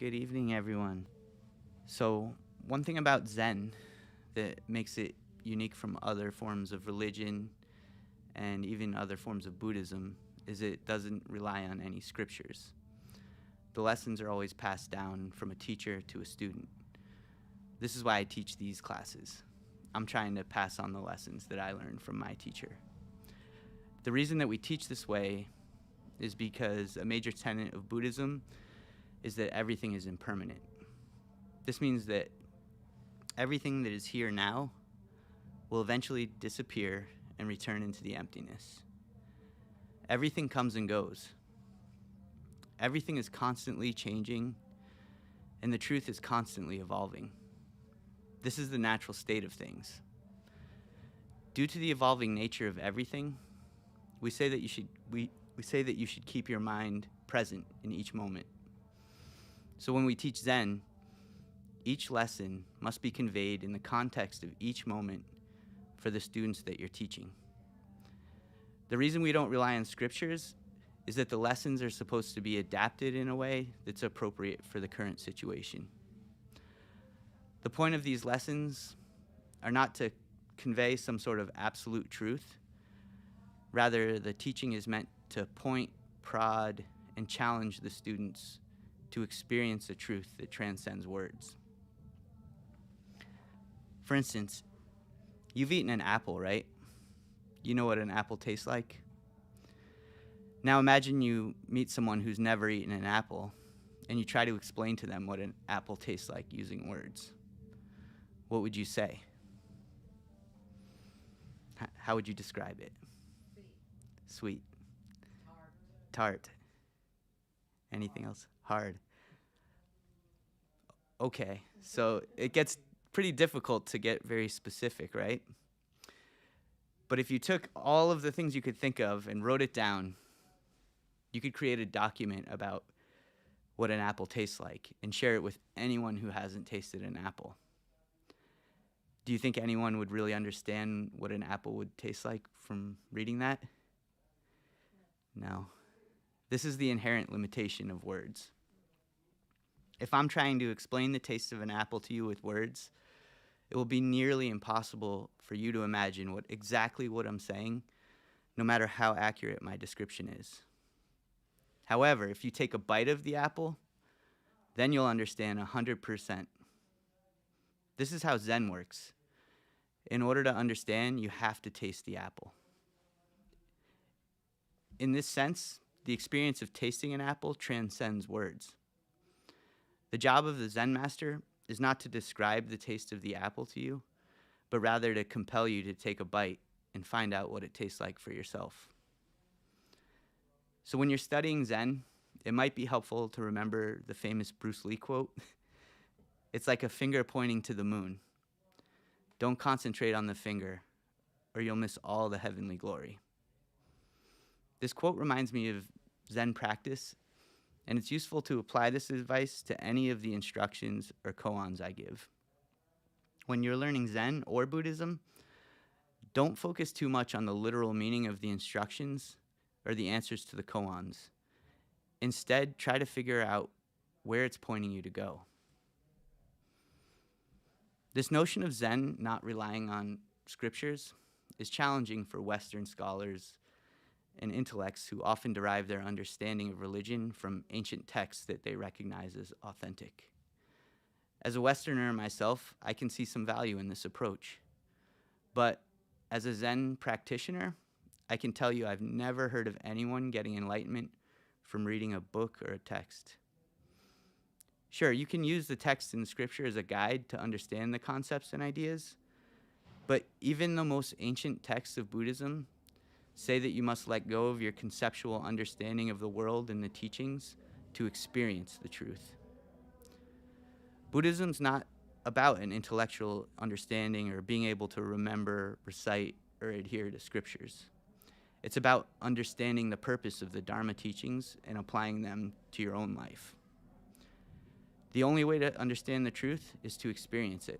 Good evening, everyone. So, one thing about Zen that makes it unique from other forms of religion and even other forms of Buddhism is it doesn't rely on any scriptures. The lessons are always passed down from a teacher to a student. This is why I teach these classes. I'm trying to pass on the lessons that I learned from my teacher. The reason that we teach this way is because a major tenet of Buddhism is that everything is impermanent. This means that everything that is here now will eventually disappear and return into the emptiness. Everything comes and goes. Everything is constantly changing, and the truth is constantly evolving. This is the natural state of things. Due to the evolving nature of everything, we say that you should keep your mind present in each moment. So when we teach Zen, each lesson must be conveyed in the context of each moment for the students that you're teaching. The reason we don't rely on scriptures is that the lessons are supposed to be adapted in a way that's appropriate for the current situation. The point of these lessons are not to convey some sort of absolute truth. Rather, the teaching is meant to point, prod, and challenge the students to experience a truth that transcends words. For instance, you've eaten an apple, right? You know what an apple tastes like? Now imagine you meet someone who's never eaten an apple, and you try to explain to them what an apple tastes like using words. What would you say? How would you describe it? Sweet. Tart. Anything else? Hard. Okay, so it gets pretty difficult to get very specific, right? But if you took all of the things you could think of and wrote it down, you could create a document about what an apple tastes like and share it with anyone who hasn't tasted an apple. Do you think anyone would really understand what an apple would taste like from reading that? No. This is the inherent limitation of words. If I'm trying to explain the taste of an apple to you with words, it will be nearly impossible for you to imagine exactly what I'm saying, no matter how accurate my description is. However, if you take a bite of the apple, then you'll understand 100%. This is how Zen works. In order to understand, you have to taste the apple. In this sense, the experience of tasting an apple transcends words. The job of the Zen master is not to describe the taste of the apple to you, but rather to compel you to take a bite and find out what it tastes like for yourself. So when you're studying Zen, it might be helpful to remember the famous Bruce Lee quote. It's like a finger pointing to the moon. Don't concentrate on the finger, or you'll miss all the heavenly glory. This quote reminds me of Zen practice, and it's useful to apply this advice to any of the instructions or koans I give. When you're learning Zen or Buddhism, don't focus too much on the literal meaning of the instructions or the answers to the koans. Instead, try to figure out where it's pointing you to go. This notion of Zen not relying on scriptures is challenging for Western scholars and intellects who often derive their understanding of religion from ancient texts that they recognize as authentic. As a Westerner myself, I can see some value in this approach. But as a Zen practitioner, I can tell you I've never heard of anyone getting enlightenment from reading a book or a text. Sure, you can use the text in scripture as a guide to understand the concepts and ideas, but even the most ancient texts of Buddhism say that you must let go of your conceptual understanding of the world and the teachings to experience the truth. Buddhism's not about an intellectual understanding or being able to remember, recite, or adhere to scriptures. It's about understanding the purpose of the Dharma teachings and applying them to your own life. The only way to understand the truth is to experience it.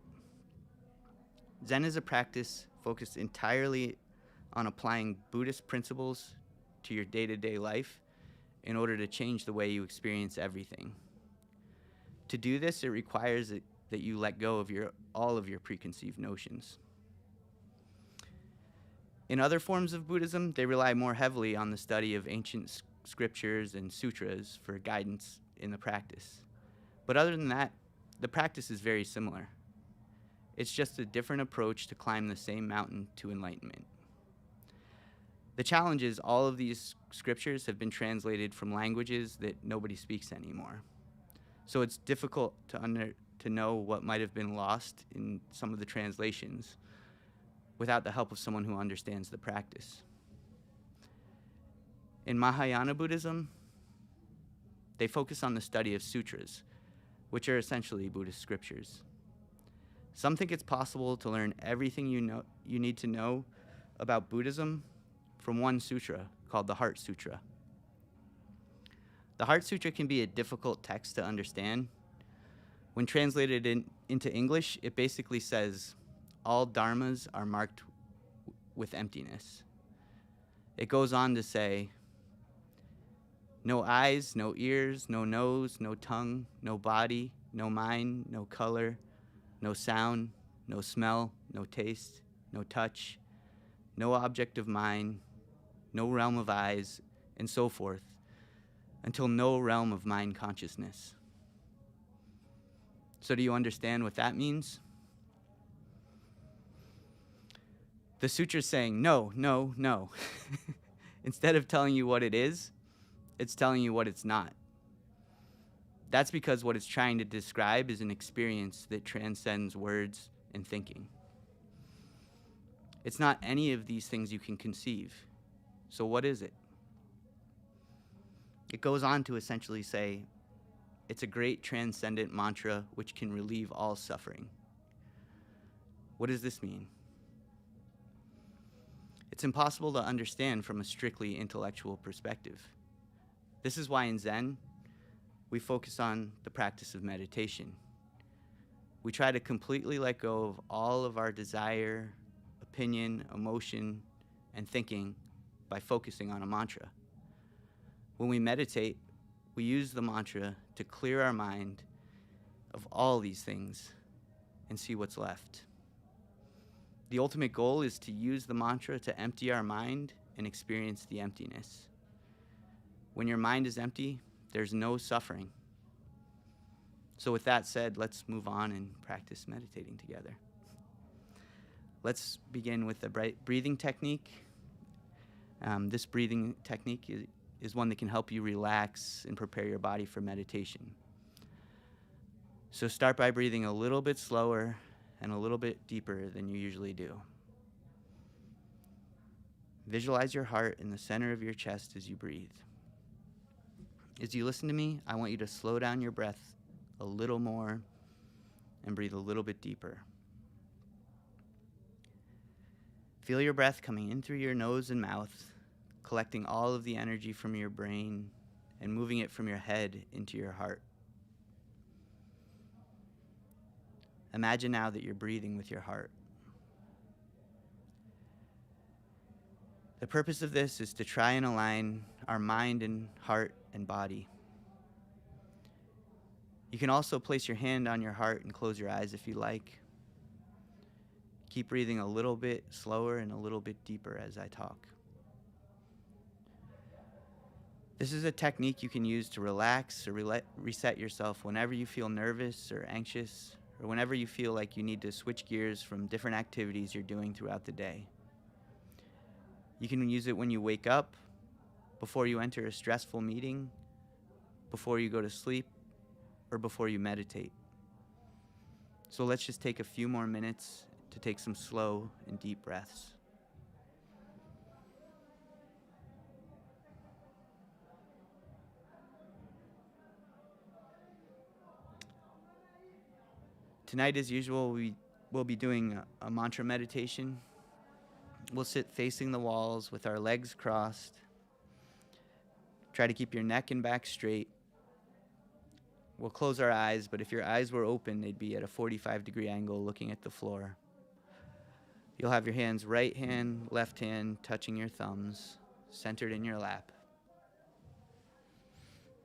Zen is a practice focused entirely on applying Buddhist principles to your day-to-day life in order to change the way you experience everything. To do this, it requires that you let go of all of your preconceived notions. In other forms of Buddhism, they rely more heavily on the study of ancient scriptures and sutras for guidance in the practice. But other than that, the practice is very similar. It's just a different approach to climb the same mountain to enlightenment. The challenge is all of these scriptures have been translated from languages that nobody speaks anymore. So it's difficult to know what might have been lost in some of the translations without the help of someone who understands the practice. In Mahayana Buddhism, they focus on the study of sutras, which are essentially Buddhist scriptures. Some think it's possible to learn everything you need to know about Buddhism from one sutra called the Heart Sutra. The Heart Sutra can be a difficult text to understand. When translated into English, it basically says, all dharmas are marked with emptiness. It goes on to say, no eyes, no ears, no nose, no tongue, no body, no mind, no color, no sound, no smell, no taste, no touch, no object of mind, no realm of eyes, and so forth, until no realm of mind consciousness. So do you understand what that means? The sutra is saying, no, no, no. Instead of telling you what it is, it's telling you what it's not. That's because what it's trying to describe is an experience that transcends words and thinking. It's not any of these things you can conceive. So what is it? It goes on to essentially say, it's a great transcendent mantra which can relieve all suffering. What does this mean? It's impossible to understand from a strictly intellectual perspective. This is why in Zen, we focus on the practice of meditation. We try to completely let go of all of our desire, opinion, emotion, and thinking by focusing on a mantra. When we meditate, we use the mantra to clear our mind of all these things and see what's left. The ultimate goal is to use the mantra to empty our mind and experience the emptiness. When your mind is empty, there's no suffering. So with that said, let's move on and practice meditating together. Let's begin with the breathing technique. This breathing technique is one that can help you relax and prepare your body for meditation. So start by breathing a little bit slower and a little bit deeper than you usually do. Visualize your heart in the center of your chest as you breathe. As you listen to me, I want you to slow down your breath a little more and breathe a little bit deeper. Feel your breath coming in through your nose and mouth, collecting all of the energy from your brain and moving it from your head into your heart. Imagine now that you're breathing with your heart. The purpose of this is to try and align our mind and heart and body. You can also place your hand on your heart and close your eyes if you like. Keep breathing a little bit slower and a little bit deeper as I talk. This is a technique you can use to relax or reset yourself whenever you feel nervous or anxious, or whenever you feel like you need to switch gears from different activities you're doing throughout the day. You can use it when you wake up, before you enter a stressful meeting, before you go to sleep, or before you meditate. So let's just take a few more minutes to take some slow and deep breaths. Tonight, as usual, we will be doing a mantra meditation. We'll sit facing the walls with our legs crossed. Try to keep your neck and back straight. We'll close our eyes, but if your eyes were open, they'd be at a 45-degree angle looking at the floor. You'll have your hands, right hand, left hand, touching your thumbs, centered in your lap.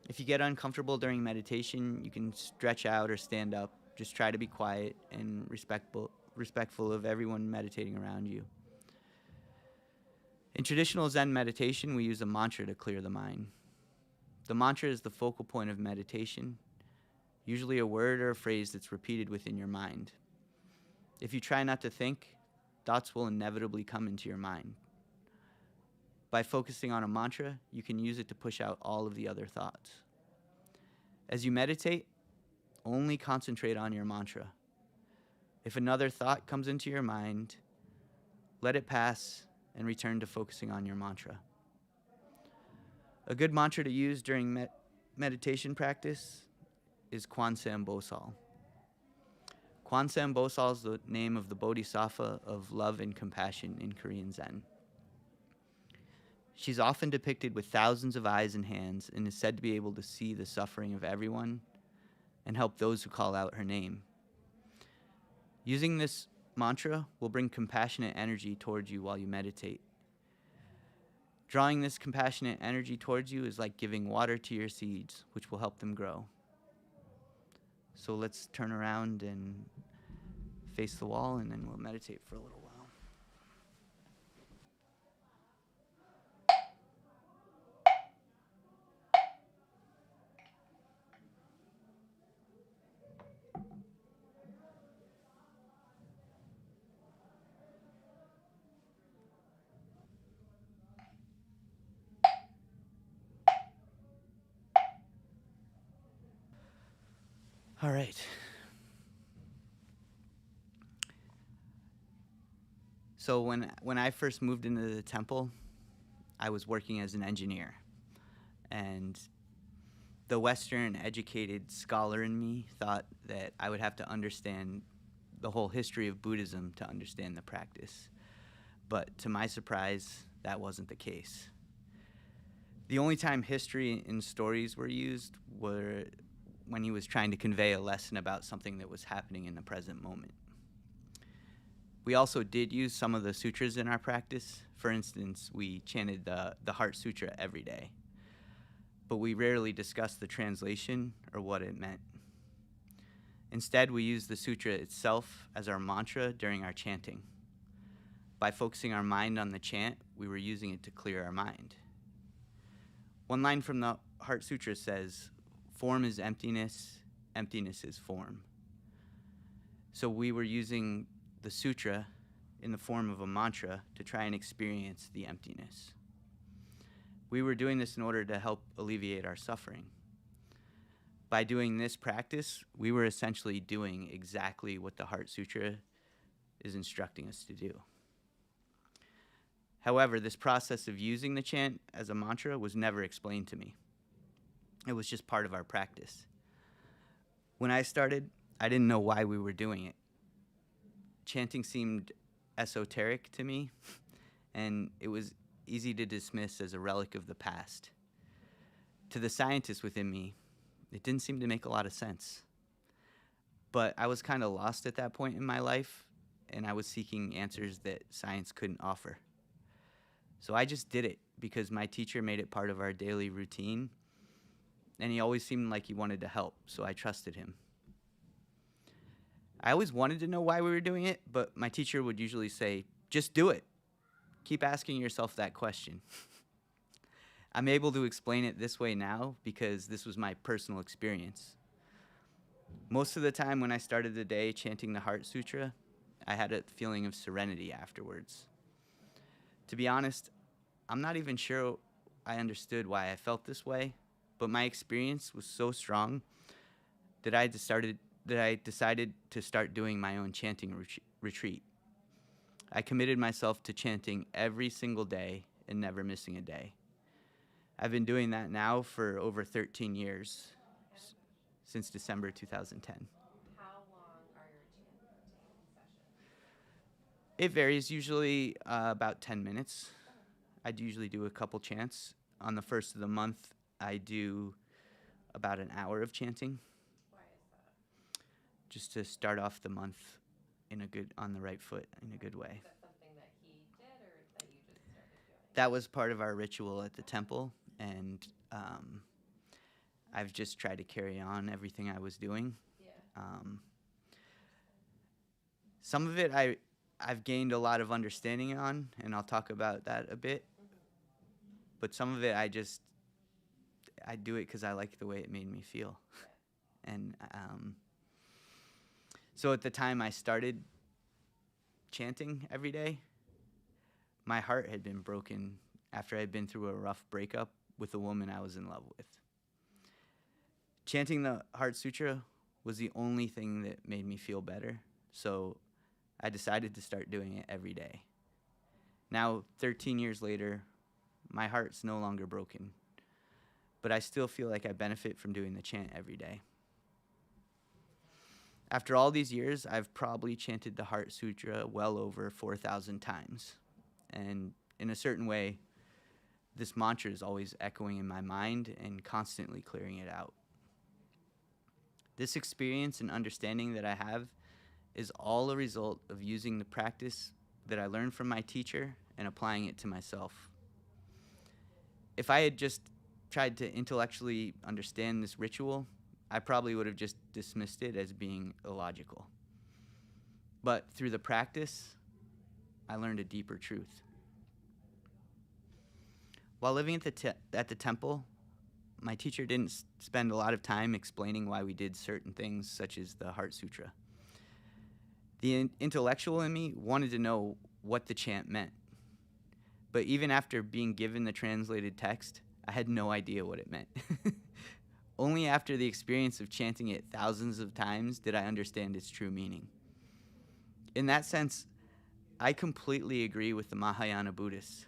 If you get uncomfortable during meditation, you can stretch out or stand up. Just try to be quiet and respectful of everyone meditating around you. In traditional Zen meditation, we use a mantra to clear the mind. The mantra is the focal point of meditation, usually a word or a phrase that's repeated within your mind. If you try not to think, thoughts will inevitably come into your mind. By focusing on a mantra, you can use it to push out all of the other thoughts. As you meditate, only concentrate on your mantra. If another thought comes into your mind, let it pass and return to focusing on your mantra. A good mantra to use during meditation practice is Kwan Bosal. Kwan Bosal is the name of the bodhisattva of love and compassion in Korean Zen. She's often depicted with thousands of eyes and hands and is said to be able to see the suffering of everyone and help those who call out her name. Using this mantra will bring compassionate energy towards you while you meditate. Drawing this compassionate energy towards you is like giving water to your seeds, which will help them grow. So let's turn around and face the wall, and then we'll meditate for a little while. All right. So when I first moved into the temple, I was working as an engineer. And the Western educated scholar in me thought that I would have to understand the whole history of Buddhism to understand the practice. But to my surprise, that wasn't the case. The only time history and stories were used were when he was trying to convey a lesson about something that was happening in the present moment. We also did use some of the sutras in our practice. For instance, we chanted the Heart Sutra every day, but we rarely discussed the translation or what it meant. Instead, we used the sutra itself as our mantra during our chanting. By focusing our mind on the chant, we were using it to clear our mind. One line from the Heart Sutra says, "Form is emptiness, emptiness is form." So we were using the sutra in the form of a mantra to try and experience the emptiness. We were doing this in order to help alleviate our suffering. By doing this practice, we were essentially doing exactly what the Heart Sutra is instructing us to do. However, this process of using the chant as a mantra was never explained to me. It was just part of our practice. When I started, I didn't know why we were doing it. Chanting seemed esoteric to me, and it was easy to dismiss as a relic of the past. To the scientist within me, it didn't seem to make a lot of sense. But I was kind of lost at that point in my life, and I was seeking answers that science couldn't offer. So I just did it because my teacher made it part of our daily routine, and he always seemed like he wanted to help, so I trusted him. I always wanted to know why we were doing it, but my teacher would usually say, "Just do it. Keep asking yourself that question." I'm able to explain it this way now because this was my personal experience. Most of the time when I started the day chanting the Heart Sutra, I had a feeling of serenity afterwards. To be honest, I'm not even sure I understood why I felt this way, but my experience was so strong that I decided to start doing my own chanting retreat. I committed myself to chanting every single day and never missing a day. I've been doing that now for over 13 years, since December 2010. How long are your chanting sessions? It varies, usually about 10 minutes. I'd usually do a couple chants. On the first of the month, I do about an hour of chanting, Why is that? just to start off the month on the right foot, in a good way. Is that something that he did or that you just started doing? That was part of our ritual at the temple, and I've just tried to carry on everything I was doing. Yeah. Some of it I've gained a lot of understanding on, and I'll talk about that a bit. But some of it I do it because I like the way it made me feel. And so at the time I started chanting every day, my heart had been broken after I'd been through a rough breakup with a woman I was in love with. Chanting the Heart Sutra was the only thing that made me feel better, so I decided to start doing it every day. Now, 13 years later, my heart's no longer broken, but I still feel like I benefit from doing the chant every day. After all these years, I've probably chanted the Heart Sutra well over 4,000 times. And in a certain way, this mantra is always echoing in my mind and constantly clearing it out. This experience and understanding that I have is all a result of using the practice that I learned from my teacher and applying it to myself. If I had just tried to intellectually understand this ritual, I probably would have just dismissed it as being illogical. But through the practice, I learned a deeper truth. While living at the temple, my teacher didn't spend a lot of time explaining why we did certain things, such as the Heart Sutra. The intellectual in me wanted to know what the chant meant. But even after being given the translated text, I had no idea what it meant. Only after the experience of chanting it thousands of times did I understand its true meaning. In that sense, I completely agree with the Mahayana Buddhists.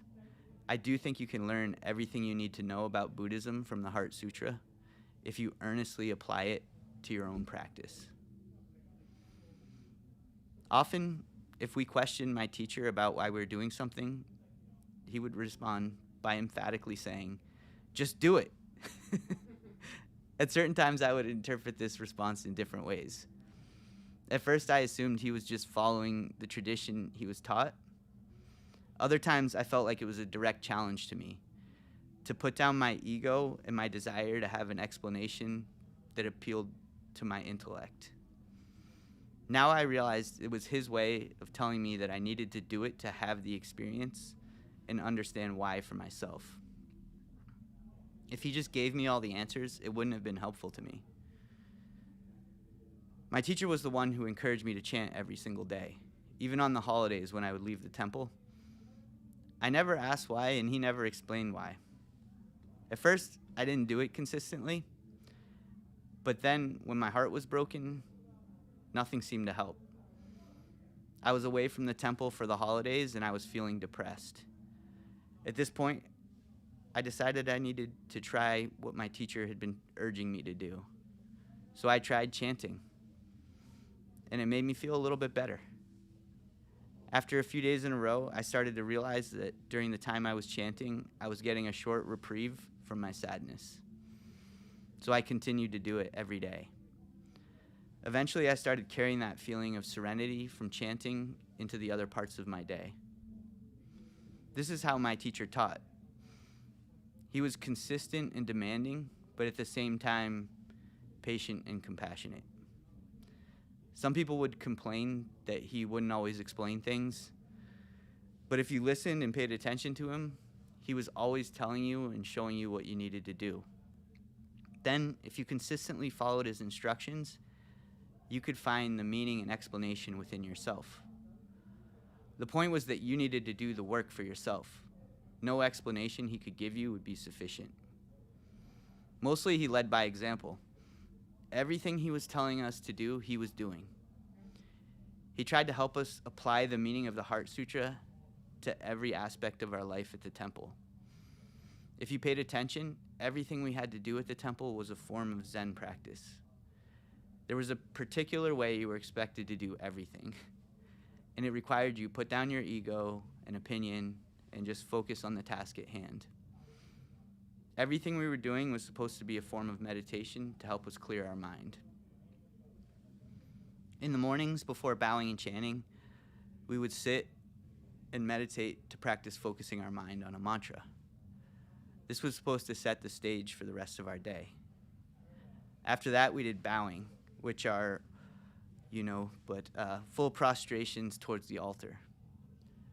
I do think you can learn everything you need to know about Buddhism from the Heart Sutra if you earnestly apply it to your own practice. Often, if we question my teacher about why we're doing something, he would respond by emphatically saying, "Just do it." At certain times, I would interpret this response in different ways. At first, I assumed he was just following the tradition he was taught. Other times, I felt like it was a direct challenge to me, to put down my ego and my desire to have an explanation that appealed to my intellect. Now I realized it was his way of telling me that I needed to do it to have the experience and understand why for myself. If he just gave me all the answers, it wouldn't have been helpful to me. My teacher was the one who encouraged me to chant every single day, even on the holidays when I would leave the temple. I never asked why, and he never explained why. At first, I didn't do it consistently, but then when my heart was broken, nothing seemed to help. I was away from the temple for the holidays, and I was feeling depressed. At this point, I decided I needed to try what my teacher had been urging me to do. So I tried chanting, and it made me feel a little bit better. After a few days in a row, I started to realize that during the time I was chanting, I was getting a short reprieve from my sadness. So I continued to do it every day. Eventually, I started carrying that feeling of serenity from chanting into the other parts of my day. This is how my teacher taught. He was consistent and demanding, but at the same time, patient and compassionate. Some people would complain that he wouldn't always explain things, but if you listened and paid attention to him, he was always telling you and showing you what you needed to do. Then, if you consistently followed his instructions, you could find the meaning and explanation within yourself. The point was that you needed to do the work for yourself. No explanation he could give you would be sufficient. Mostly he led by example. Everything he was telling us to do, he was doing. He tried to help us apply the meaning of the Heart Sutra to every aspect of our life at the temple. If you paid attention, everything we had to do at the temple was a form of Zen practice. There was a particular way you were expected to do everything, and it required you put down your ego and opinion and just focus on the task at hand. Everything we were doing was supposed to be a form of meditation to help us clear our mind. In the mornings before bowing and chanting, we would sit and meditate to practice focusing our mind on a mantra. This was supposed to set the stage for the rest of our day. After that, we did bowing, which are, full prostrations towards the altar.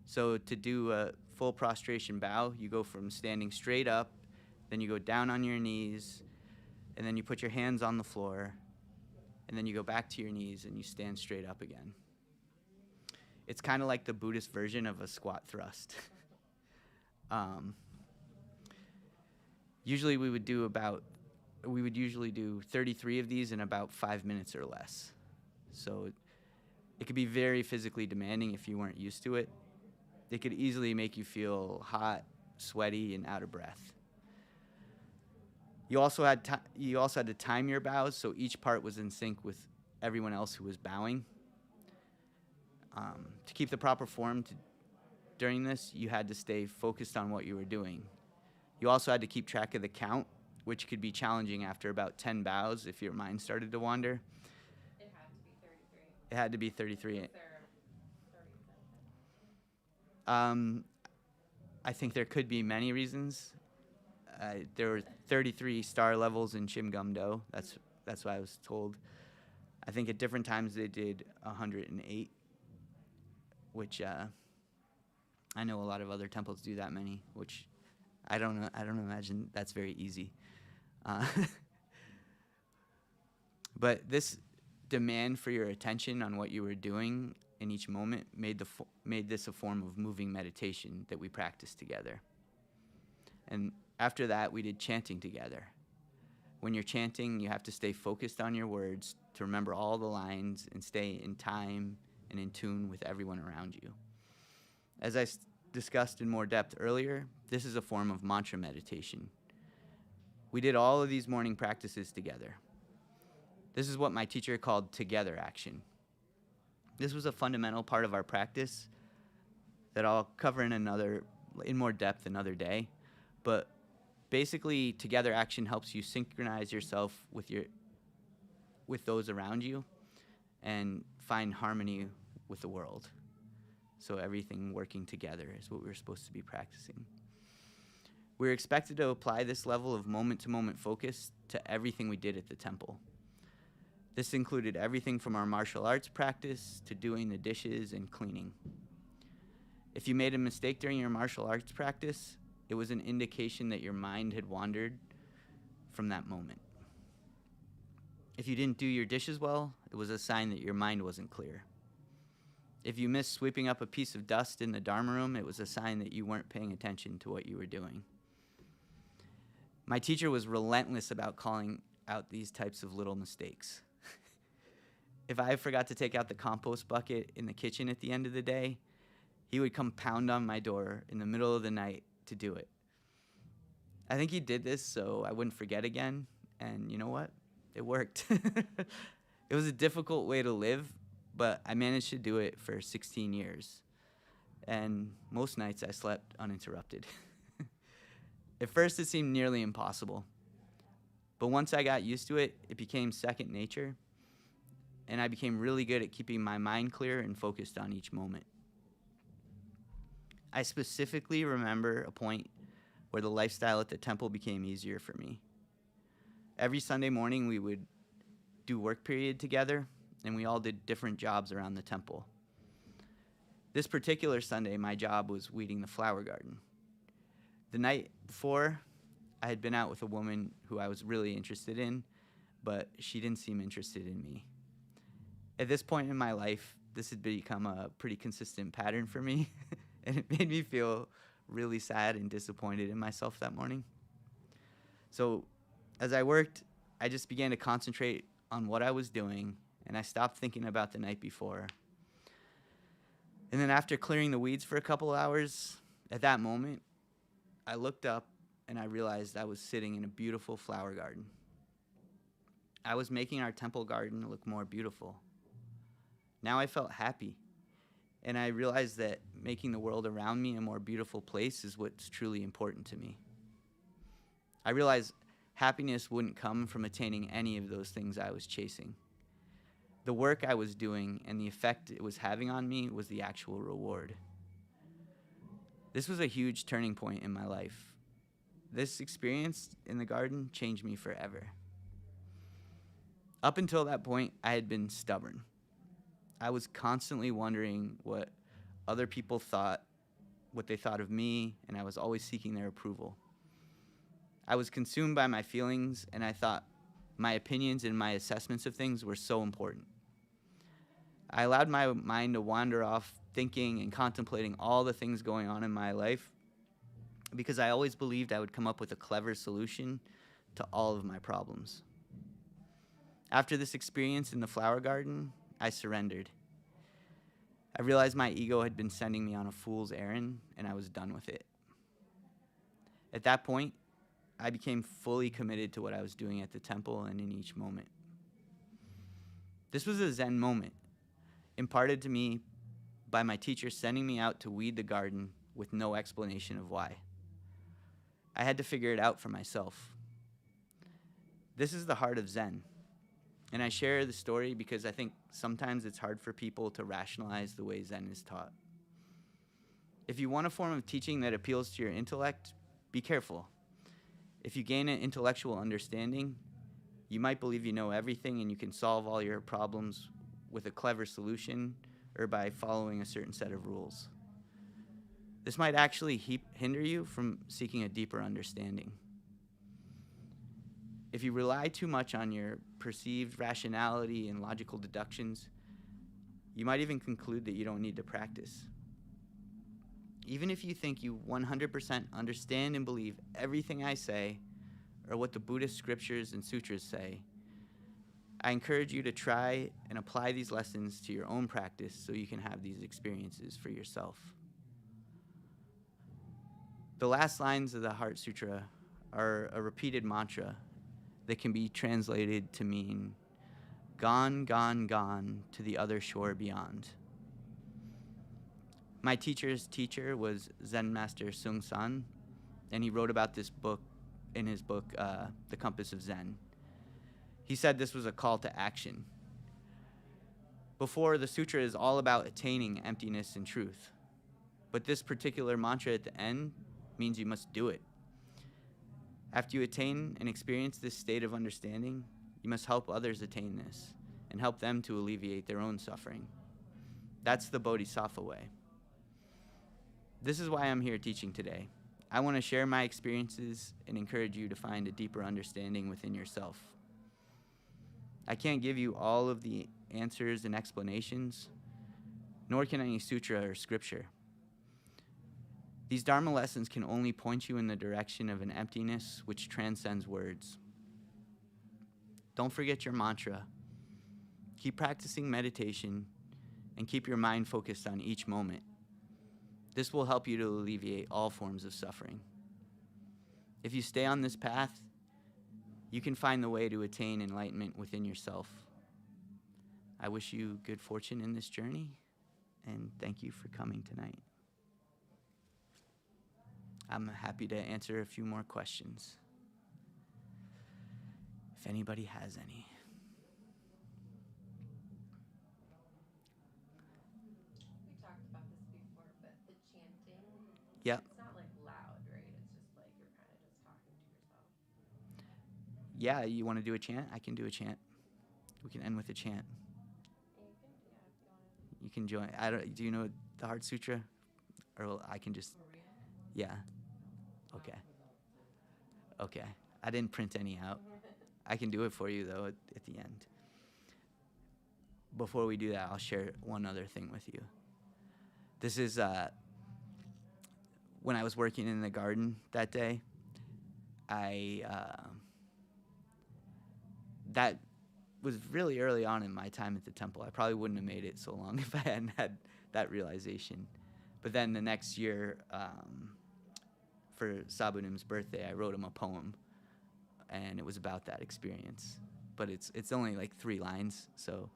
So to do a full prostration bow, you go from standing straight up, then you go down on your knees, and then you put your hands on the floor, and then you go back to your knees and you stand straight up again. It's kind of like the Buddhist version of a squat thrust. Usually we would usually do 33 of these in about 5 minutes or less. So it could be very physically demanding if you weren't used to it. It could easily make you feel hot, sweaty, and out of breath. You also had to time your bows, so each part was in sync with everyone else who was bowing. To keep the proper form during this, you had to stay focused on what you were doing. You also had to keep track of the count, which could be challenging after about 10 bows if your mind started to wander. It had to be 33. It had to be 33. Was there 30 I think there could be many reasons. There were 33 star levels in Chimgum-do. That's what I was told. I think at different times they did 108, which I know a lot of other temples do that many, which I don't imagine that's very easy. But this demand for your attention on what you were doing in each moment made this a form of moving meditation that we practiced together. And after that, we did chanting together. When you're chanting, you have to stay focused on your words to remember all the lines and stay in time and in tune with everyone around you. As I discussed in more depth earlier, this is a form of mantra meditation. We did all of these morning practices together. This is what my teacher called together action. This was a fundamental part of our practice that I'll cover in more depth another day. But basically, together action helps you synchronize yourself with those around you and find harmony with the world. So everything working together is what we're supposed to be practicing. We're expected to apply this level of moment-to-moment focus to everything we did at the temple. This included everything from our martial arts practice to doing the dishes and cleaning. If you made a mistake during your martial arts practice, it was an indication that your mind had wandered from that moment. If you didn't do your dishes well, it was a sign that your mind wasn't clear. If you missed sweeping up a piece of dust in the Dharma room, it was a sign that you weren't paying attention to what you were doing. My teacher was relentless about calling out these types of little mistakes. If I forgot to take out the compost bucket in the kitchen at the end of the day, he would come pound on my door in the middle of the night to do it. I think he did this so I wouldn't forget again, and you know what? It worked. It was a difficult way to live, but I managed to do it for 16 years. And most nights I slept uninterrupted. At first it seemed nearly impossible, but once I got used to it, it became second nature, and I became really good at keeping my mind clear and focused on each moment. I specifically remember a point where the lifestyle at the temple became easier for me. Every Sunday morning we would do work period together, and we all did different jobs around the temple. This particular Sunday, my job was weeding the flower garden. The night before, I had been out with a woman who I was really interested in, but she didn't seem interested in me. At this point in my life, this had become a pretty consistent pattern for me, and it made me feel really sad and disappointed in myself that morning. So as I worked, I just began to concentrate on what I was doing, and I stopped thinking about the night before. And then after clearing the weeds for a couple hours, at that moment, I looked up and I realized I was sitting in a beautiful flower garden. I was making our temple garden look more beautiful. Now I felt happy, and I realized that making the world around me a more beautiful place is what's truly important to me. I realized happiness wouldn't come from attaining any of those things I was chasing. The work I was doing and the effect it was having on me was the actual reward. This was a huge turning point in my life. This experience in the garden changed me forever. Up until that point, I had been stubborn. I was constantly wondering what other people thought, what they thought of me, and I was always seeking their approval. I was consumed by my feelings, and I thought my opinions and my assessments of things were so important. I allowed my mind to wander off, thinking and contemplating all the things going on in my life, because I always believed I would come up with a clever solution to all of my problems. After this experience in the flower garden, I surrendered. I realized my ego had been sending me on a fool's errand, and I was done with it. At that point, I became fully committed to what I was doing at the temple and in each moment. This was a Zen moment, imparted to me by my teacher sending me out to weed the garden with no explanation of why. I had to figure it out for myself. This is the heart of Zen. And I share the story because I think sometimes it's hard for people to rationalize the way Zen is taught. If you want a form of teaching that appeals to your intellect, be careful. If you gain an intellectual understanding, you might believe you know everything and you can solve all your problems with a clever solution or by following a certain set of rules. This might actually hinder you from seeking a deeper understanding. If you rely too much on your perceived rationality and logical deductions, you might even conclude that you don't need to practice. Even if you think you 100% understand and believe everything I say or what the Buddhist scriptures and sutras say, I encourage you to try and apply these lessons to your own practice so you can have these experiences for yourself. The last lines of the Heart Sutra are a repeated mantra that can be translated to mean, "Gone, gone, gone to the other shore beyond." My teacher's teacher was Zen Master Seung San, and he wrote about this book in his book, The Compass of Zen. He said this was a call to action. Before, the sutra is all about attaining emptiness and truth. But this particular mantra at the end means you must do it. After you attain and experience this state of understanding, you must help others attain this and help them to alleviate their own suffering. That's the Bodhisattva way. This is why I'm here teaching today. I want to share my experiences and encourage you to find a deeper understanding within yourself. I can't give you all of the answers and explanations, nor can any sutra or scripture. These Dharma lessons can only point you in the direction of an emptiness which transcends words. Don't forget your mantra. Keep practicing meditation and keep your mind focused on each moment. This will help you to alleviate all forms of suffering. If you stay on this path, you can find the way to attain enlightenment within yourself. I wish you good fortune in this journey, and thank you for coming tonight. I'm happy to answer a few more questions, if anybody has any. We talked about this before, but the chanting, Yep. it's not like loud, right? It's just like you're kind of just talking to yourself. Yeah, you want to do a chant? I can do a chant. We can end with a chant. And you can, yeah, if you want to. You can join. Do you know the Heart Sutra? Or I can just, yeah. Okay. Okay. I didn't print any out. I can do it for you, though, at the end. Before we do that, I'll share one other thing with you. This is when I was working in the garden that day. That was really early on in my time at the temple. I probably wouldn't have made it so long if I hadn't had that realization. But then the next year, for Sabunim's birthday, I wrote him a poem, and it was about that experience. But it's only like 3 lines, so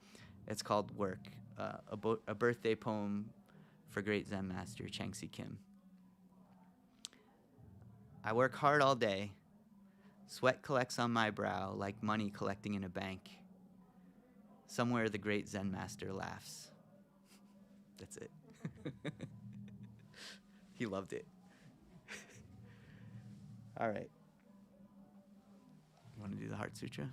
it's called Work, a birthday poem for great Zen master Changsi Kim. I work hard all day. Sweat collects on my brow like money collecting in a bank. Somewhere the great Zen master laughs. That's it. He loved it. All right. You want to do the Heart Sutra?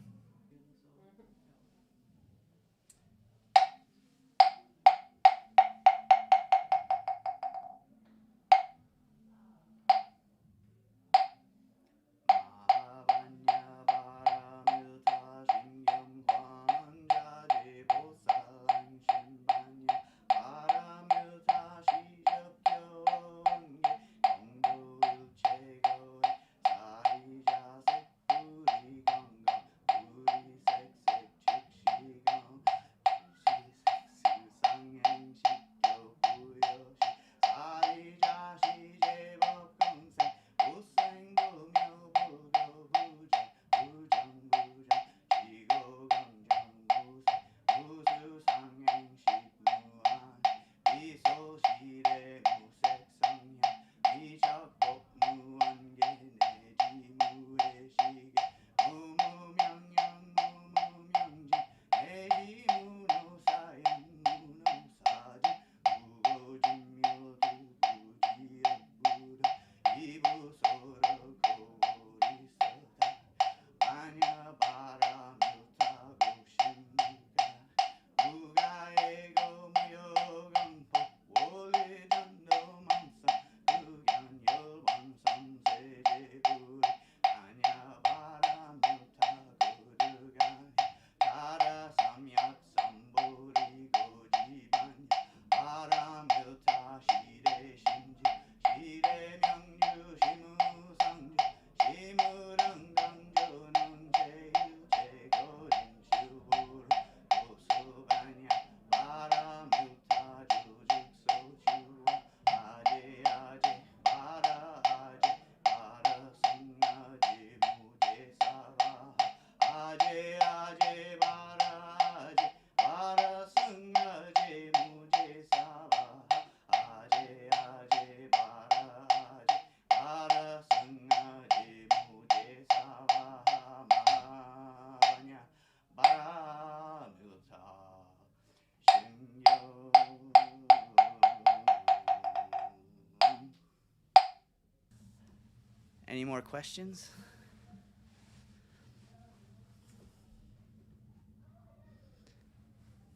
Any more questions?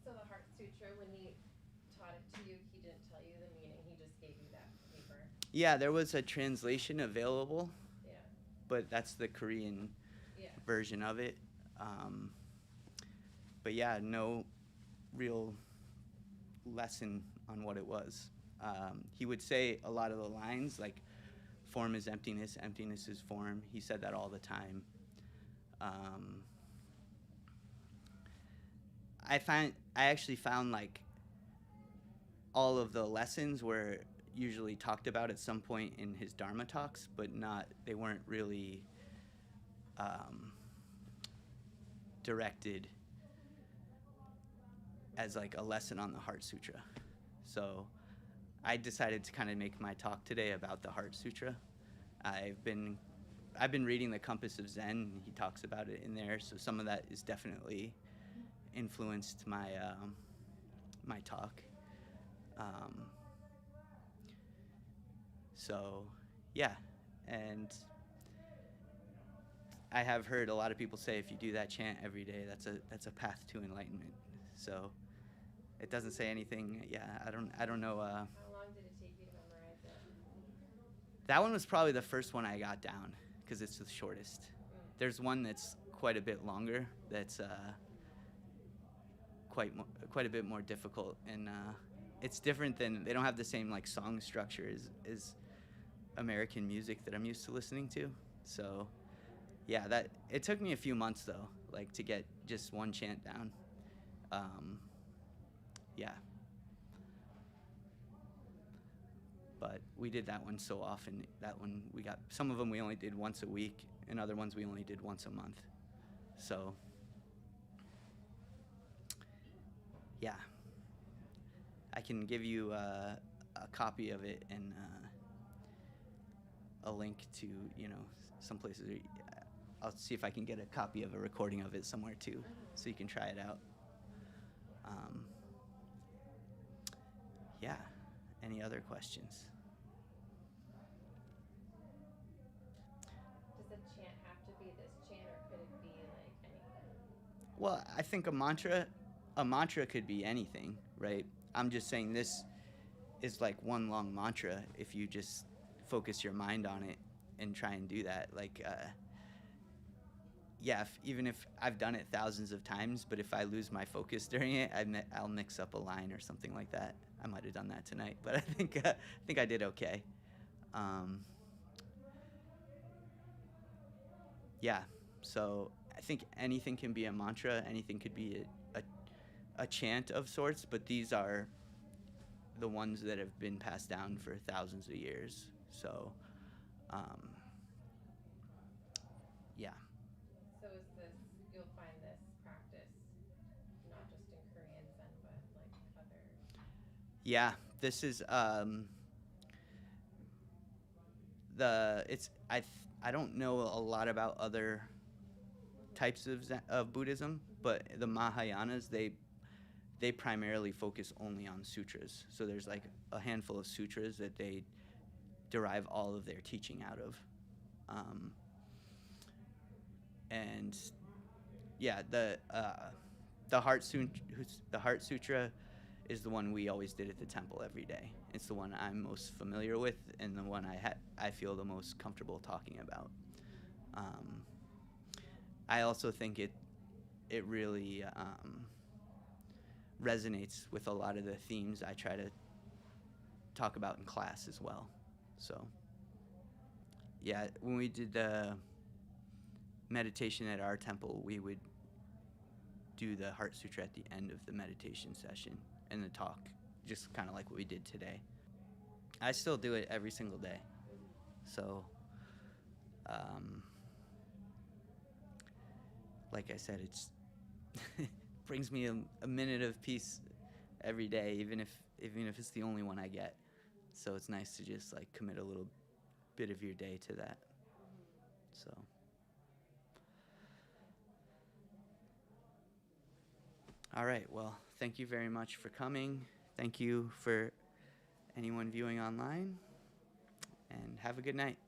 So the Heart Sutra, when he taught it to you, he didn't tell you the meaning, he just gave you that paper? Yeah, there was a translation available, Yeah. but that's the Korean Yeah. version of it. But yeah, no real lesson on what it was. He would say a lot of the lines, like, form is emptiness, emptiness is form. He said that all the time. I actually found, like, all of the lessons were usually talked about at some point in his Dharma talks, but they weren't really directed as like a lesson on the Heart Sutra. So I decided to kind of make my talk today about the Heart Sutra. I've been reading The Compass of Zen, and he talks about it in there, so some of that is definitely influenced my my talk. So yeah, and I have heard a lot of people say if you do that chant every day, that's a path to enlightenment. So it doesn't say anything. Yeah, I don't know. How long did it take you to memorize it? That one was probably the first one I got down because it's the shortest. There's one that's quite a bit longer. That's quite a bit more difficult, and it's different than, they don't have the same like song structure as American music that I'm used to listening to. So yeah, that it took me a few months though, like to get just one chant down. Yeah. But we did that one so often. That one we got, some of them we only did once a week, and other ones we only did once a month. So yeah, I can give you a copy of it and a link to, some places. I'll see if I can get a copy of a recording of it somewhere too, so you can try it out. Yeah. Any other questions? Does the chant have to be this chant, or could it be like anything? Well, I think a mantra could be anything, right? I'm just saying this is like one long mantra if you just focus your mind on it and try and do that. Like, yeah, even if I've done it thousands of times, but if I lose my focus during it, I'll mix up a line or something like that. I might have done that tonight, but I think I did okay. Yeah, so I think anything can be a mantra, anything could be a chant of sorts, but these are the ones that have been passed down for thousands of years. So, yeah. So is this, you'll find this practice not just in Korean Zen, but like other? Yeah, this is I don't know a lot about other types of Buddhism, but the Mahayanas, they primarily focus only on sutras. So there's like a handful of sutras that they derive all of their teaching out of. And yeah, the Heart Sutra is the one we always did at the temple every day. It's the one I'm most familiar with, and the one I feel the most comfortable talking about. I also think it really resonates with a lot of the themes I try to talk about in class as well. So yeah, when we did the meditation at our temple, we would do the Heart Sutra at the end of the meditation session and the talk, just kind of like what we did today. I still do it every single day. So, like I said, it brings me a minute of peace every day, even if it's the only one I get. So it's nice to just like commit a little bit of your day to that. So. All right, well, thank you very much for coming. Thank you for anyone viewing online, and have a good night.